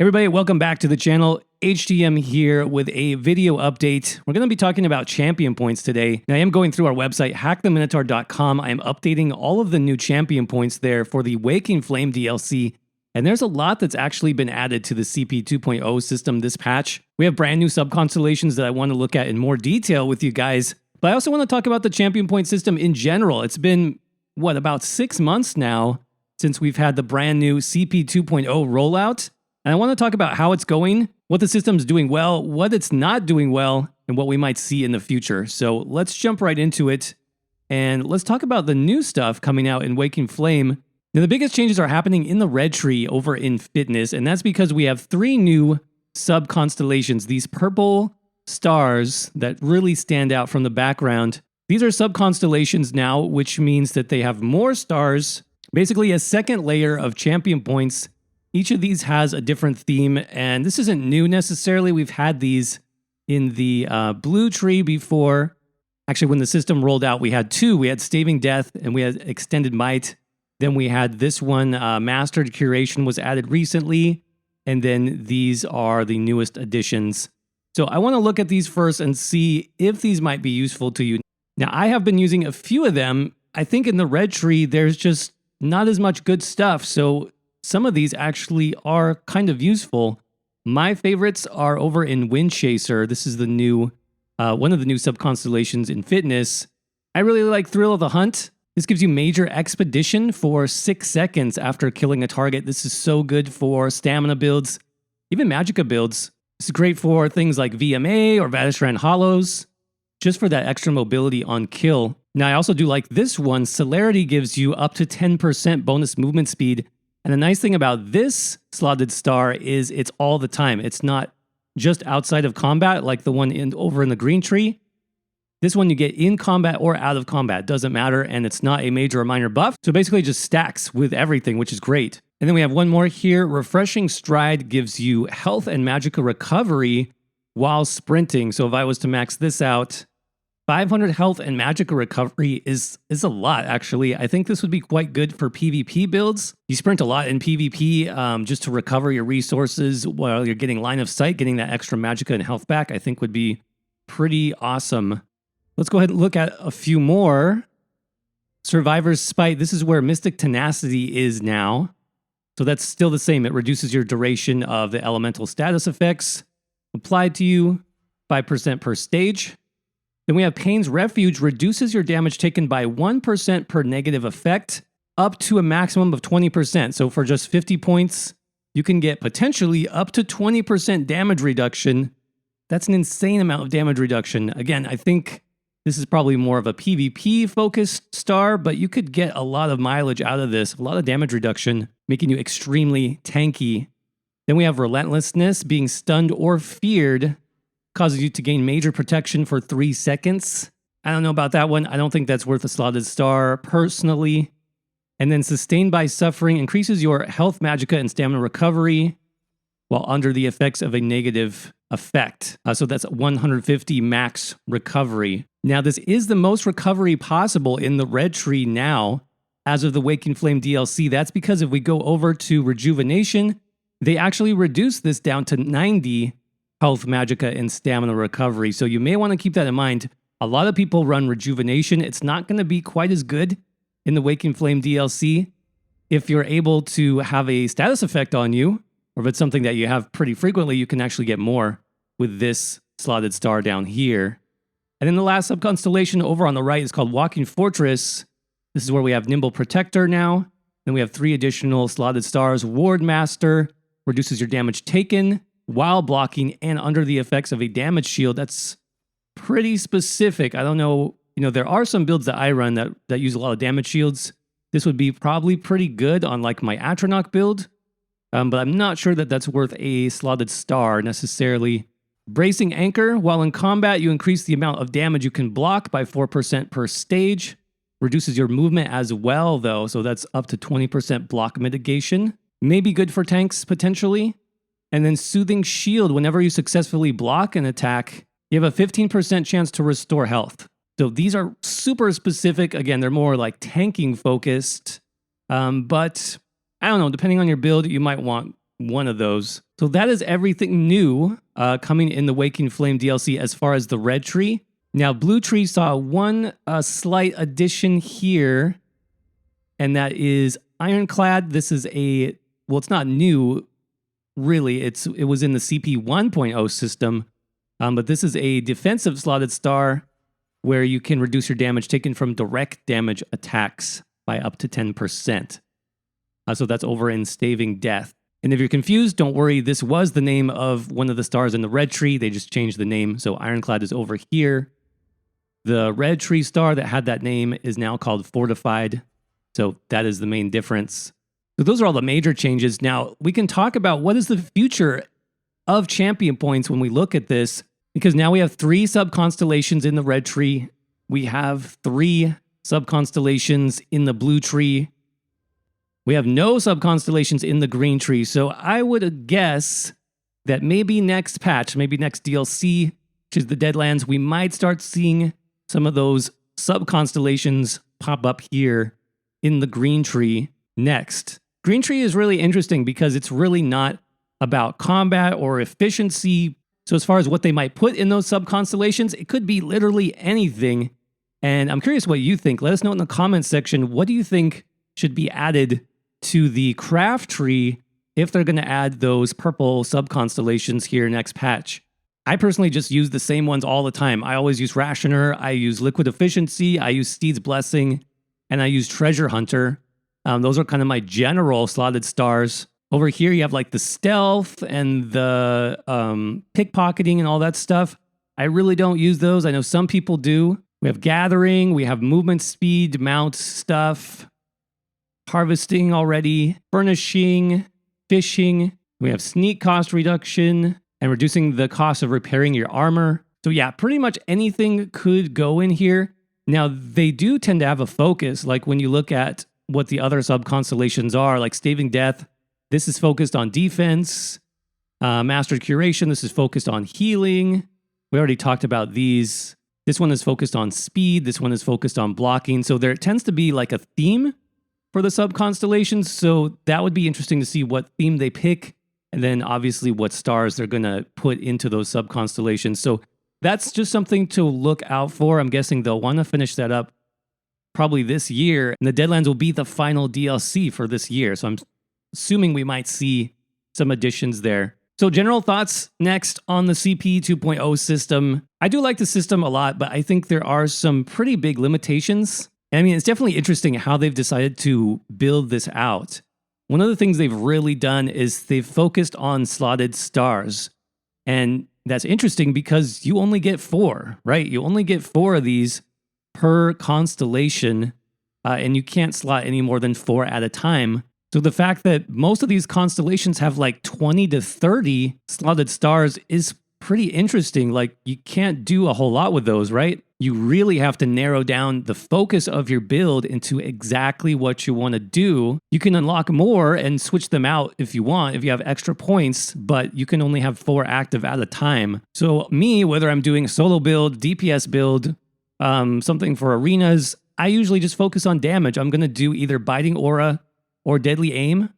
Everybody, welcome back to the channel. HTM here with a video update. We're going to be talking about champion points today. Now, I am going through our website, hacktheminotaur.com. I am updating all of the new champion points there for the Waking Flame DLC. And there's a lot that's actually been added to the CP 2.0 system this patch. We have brand new Sub Constellations that I want to look at in more detail with you guys. But I also want to talk about the champion point system in general. It's been, about 6 months now since we've had the brand new CP 2.0 rollout. And I want to talk about how it's going, what the system's doing well, what it's not doing well, and what we might see in the future. So let's jump right into it. And let's talk about the new stuff coming out in Waking Flame. Now, the biggest changes are happening in the red tree over in Fitness, and that's because we have 3 new Sub Constellations, these purple stars that really stand out from the background. These are Sub Constellations now, which means that they have more stars, basically a second layer of champion points. Each of these has a different theme, and this isn't new necessarily. We've had these in the blue tree before. Actually, when the system rolled out, we had 2. We had Staving Death, and we had Extended Might. Then we had this one, Mastered Curation was added recently, and then these are the newest additions. So I want to look at these first and see if these might be useful to you. Now, I have been using a few of them. I think in the red tree, there's just not as much good stuff, so some of these actually are kind of useful. My favorites are over in Wind Chaser. This is the new, one of the new sub-constellations in Fitness. I really like Thrill of the Hunt. This gives you major expedition for 6 seconds after killing a target. This is so good for stamina builds, even Magicka builds. This is great for things like VMA or Vateshran Hollows, just for that extra mobility on kill. Now, I also do like this one. Celerity gives you up to 10% bonus movement speed. And the nice thing about this slotted star is it's all the time. It's not just outside of combat like the one over in the green tree. This one you get in combat or out of combat, doesn't matter, and it's not a major or minor buff. So basically it just stacks with everything, which is great. And then we have one more here. Refreshing Stride gives you health and Magicka recovery while sprinting. So if I was to max this out, 500 health and Magicka recovery is a lot, actually. I think this would be quite good for PvP builds. You sprint a lot in PvP just to recover your resources while you're getting line of sight. Getting that extra Magicka and health back, I think, would be pretty awesome. Let's go ahead and look at a few more. Survivor's Spite. This is where Mystic Tenacity is now. So that's still the same. It reduces your duration of the elemental status effects applied to you 5% per stage. Then we have Pain's Refuge, reduces your damage taken by 1% per negative effect, up to a maximum of 20%. So for just 50 points, you can get potentially up to 20% damage reduction. That's an insane amount of damage reduction. Again, I think this is probably more of a PvP-focused star, but you could get a lot of mileage out of this, a lot of damage reduction, making you extremely tanky. Then we have Relentlessness, being stunned or feared, causes you to gain major protection for 3 seconds. I don't know about that one. I don't think that's worth a slotted star, personally. And then Sustained by Suffering increases your health, Magicka, and stamina recovery while under the effects of a negative effect. So that's 150 max recovery. Now, this is the most recovery possible in the red tree now, as of the Waking Flame DLC. That's because if we go over to Rejuvenation, they actually reduce this down to 90 health, Magicka, and stamina recovery. So you may want to keep that in mind. A lot of people run Rejuvenation. It's not going to be quite as good in the Waking Flame DLC. If you're able to have a status effect on you, or if it's something that you have pretty frequently, you can actually get more with this slotted star down here. And then the last sub-constellation over on the right is called Walking Fortress. This is where we have Nimble Protector now. Then we have 3 additional slotted stars. Ward Master reduces your damage taken while blocking and under the effects of a damage shield. That's pretty specific. I don't know, there are some builds that I run that use a lot of damage shields. This would be probably pretty good on like my Atronach build, but I'm not sure that that's worth a slotted star necessarily. Bracing Anchor. While in combat, you increase the amount of damage you can block by 4% per stage. Reduces your movement as well, though, so that's up to 20% block mitigation. Maybe good for tanks, potentially. And then Soothing Shield. Whenever you successfully block an attack, you have a 15% chance to restore health. So these are super specific. Again, they're more like tanking focused. But I don't know, depending on your build, you might want one of those. So that is everything new coming in the Waking Flame DLC as far as the red tree. Now, blue tree saw one slight addition here, and that is Ironclad. This is well, it's not new, really. It was in the CP 1.0 system, but this is a defensive slotted star where you can reduce your damage taken from direct damage attacks by up to 10%. So that's over in Staving Death. And if you're confused, don't worry. This was the name of one of the stars in the red tree. They just changed the name. So Ironclad is over here. The red tree star that had that name is now called Fortified. So that is the main difference. So those are all the major changes. Now, we can talk about what is the future of champion points when we look at this, because now we have 3 sub-constellations in the red tree. We have 3 sub-constellations in the blue tree. We have no sub-constellations in the green tree. So I would guess that maybe next patch, maybe next DLC, which is the Deadlands, we might start seeing some of those sub-constellations pop up here in the green tree next. Green tree is really interesting because it's really not about combat or efficiency. So as far as what they might put in those sub-constellations, it could be literally anything. And I'm curious what you think. Let us know in the comments section. What do you think should be added to the craft tree if they're going to add those purple sub-constellations here next patch? I personally just use the same ones all the time. I always use Rationer, I use Liquid Efficiency, I use Steed's Blessing, and I use Treasure Hunter. Those are kind of my general slotted stars. Over here, you have like the stealth and the pickpocketing and all that stuff. I really don't use those. I know some people do. We have gathering, we have movement speed, mount stuff, harvesting already, furnishing, fishing. We have sneak cost reduction and reducing the cost of repairing your armor. So yeah, pretty much anything could go in here. Now, they do tend to have a focus, like when you look at what the other sub-constellations are, like Staving Death. This is focused on defense. Mastered Curation, this is focused on healing. We already talked about these. This one is focused on speed. This one is focused on blocking. So there tends to be like a theme for the sub-constellations. So that would be interesting to see what theme they pick. And then obviously what stars they're going to put into those sub-constellations. So that's just something to look out for. I'm guessing they'll want to finish that up probably this year. And the Deadlands will be the final DLC for this year. So I'm assuming we might see some additions there. So general thoughts next on the CP 2.0 system. I do like the system a lot, but I think there are some pretty big limitations. I mean, it's definitely interesting how they've decided to build this out. One of the things they've really done is they've focused on slotted stars. And that's interesting because you only get 4, right? You only get 4 of these per constellation, and you can't slot any more than 4 at a time. So the fact that most of these constellations have like 20 to 30 slotted stars is pretty interesting. Like, you can't do a whole lot with those, right? You really have to narrow down the focus of your build into exactly what you want to do. You can unlock more and switch them out if you want, if you have extra points, but you can only have 4 active at a time. So me, whether I'm doing a solo build, DPS build, something for arenas, I usually just focus on damage. I'm going to do either Biting Aura or Deadly Aim. I'm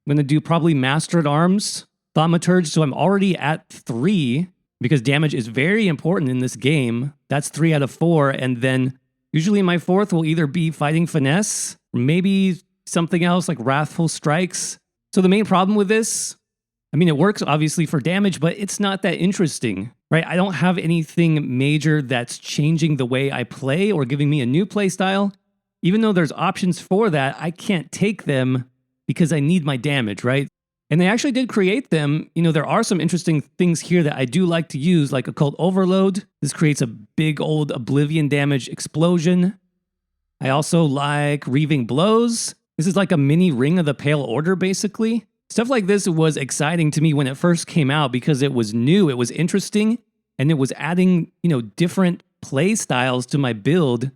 going to do probably Mastered Arms, Thaumaturge, so I'm already at 3 because damage is very important in this game. That's 3 out of 4, and then usually my 4th will either be Fighting Finesse, or maybe something else like Wrathful Strikes. So the main problem with this, I mean, it works obviously for damage, but it's not that interesting, right? I don't have anything major that's changing the way I play or giving me a new play style. Even though there's options for that, I can't take them because I need my damage, right? And they actually did create them. You know, there are some interesting things here that I do like to use, like Occult Overload. This creates a big old Oblivion damage explosion. I also like Reaving Blows. This is like a mini Ring of the Pale Order, basically. Stuff like this was exciting to me when it first came out because it was new, it was interesting, and it was adding, you know, different play styles to my build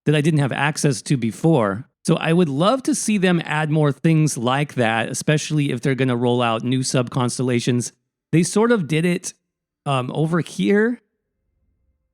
that I didn't have access to before. So I would love to see them add more things like that, especially if they're going to roll out new sub-constellations. They sort of did it over here.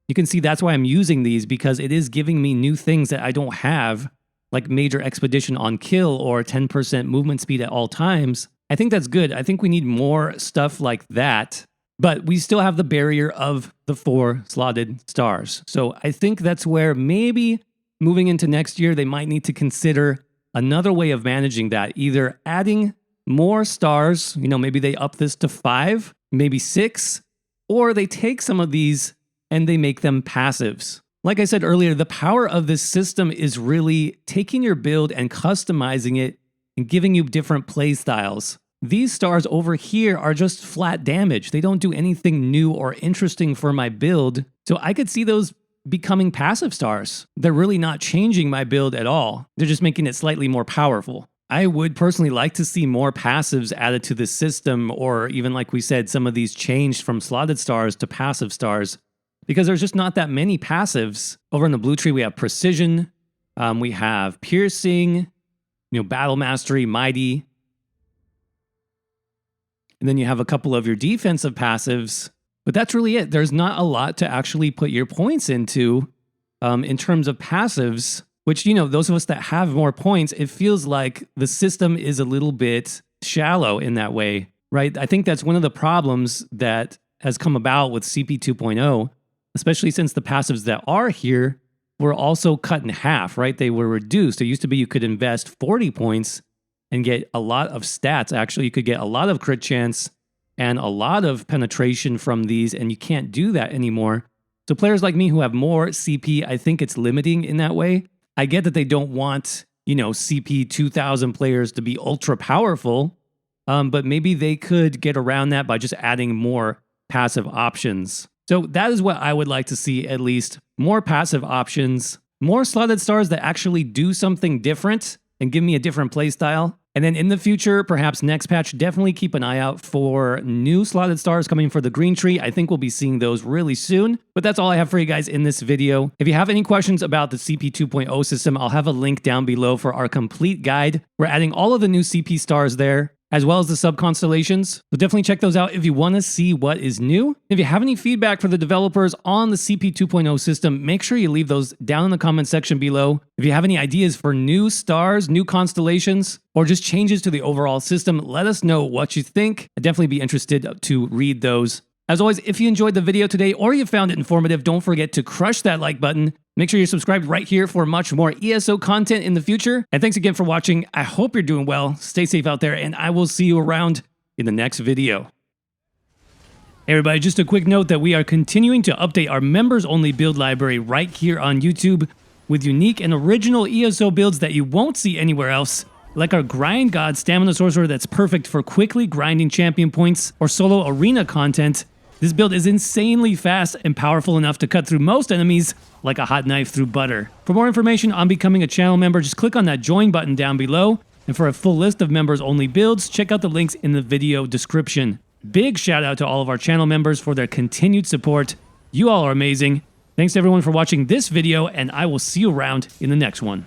You can see that's why I'm using these, because it is giving me new things that I don't have, like Major Expedition on Kill or 10% movement speed at all times. I think that's good. I think we need more stuff like that. But we still have the barrier of the 4 slotted stars. So I think that's where maybe moving into next year, they might need to consider another way of managing that. Either adding more stars, maybe they up this to 5, maybe 6, or they take some of these and they make them passives. Like I said earlier, the power of this system is really taking your build and customizing it and giving you different play styles. These stars over here are just flat damage. They don't do anything new or interesting for my build. So I could see those becoming passive stars. They're really not changing my build at all. They're just making it slightly more powerful. I would personally like to see more passives added to this system, or even like we said, some of these changed from slotted stars to passive stars, because there's just not that many passives. Over in the blue tree, we have Precision, we have Piercing, Battle Mastery, Mighty. And then you have a couple of your defensive passives, but that's really it. There's not a lot to actually put your points into in terms of passives, which, those of us that have more points, it feels like the system is a little bit shallow in that way, right? I think that's one of the problems that has come about with CP 2.0, especially since the passives that are here were also cut in half, right? They were reduced. It used to be you could invest 40 points and get a lot of stats. Actually, you could get a lot of crit chance and a lot of penetration from these, and you can't do that anymore. So players like me who have more CP, I think it's limiting in that way. I get that they don't want, CP 2000 players to be ultra powerful, but maybe they could get around that by just adding more passive options. So that is what I would like to see, at least. More passive options, more slotted stars that actually do something different and give me a different playstyle. And then in the future, perhaps next patch, definitely keep an eye out for new slotted stars coming for the green tree. I think we'll be seeing those really soon. But that's all I have for you guys in this video. If you have any questions about the CP 2.0 system, I'll have a link down below for our complete guide. We're adding all of the new CP stars there, as well as the Sub Constellations. So definitely check those out if you want to see what is new. If you have any feedback for the developers on the CP 2.0 system, make sure you leave those down in the comment section below. If you have any ideas for new stars, new constellations, or just changes to the overall system, let us know what you think. I'd definitely be interested to read those. As always, if you enjoyed the video today or you found it informative, don't forget to crush that like button. Make sure you're subscribed right here for much more ESO content in the future. And thanks again for watching. I hope you're doing well. Stay safe out there, and I will see you around in the next video. Hey everybody, just a quick note that we are continuing to update our members-only build library right here on YouTube with unique and original ESO builds that you won't see anywhere else, like our Grind God Stamina Sorcerer that's perfect for quickly grinding champion points or solo arena content. This build is insanely fast and powerful enough to cut through most enemies like a hot knife through butter. For more information on becoming a channel member, just click on that join button down below. And for a full list of members-only builds, check out the links in the video description. Big shout out to all of our channel members for their continued support. You all are amazing. Thanks to everyone for watching this video, and I will see you around in the next one.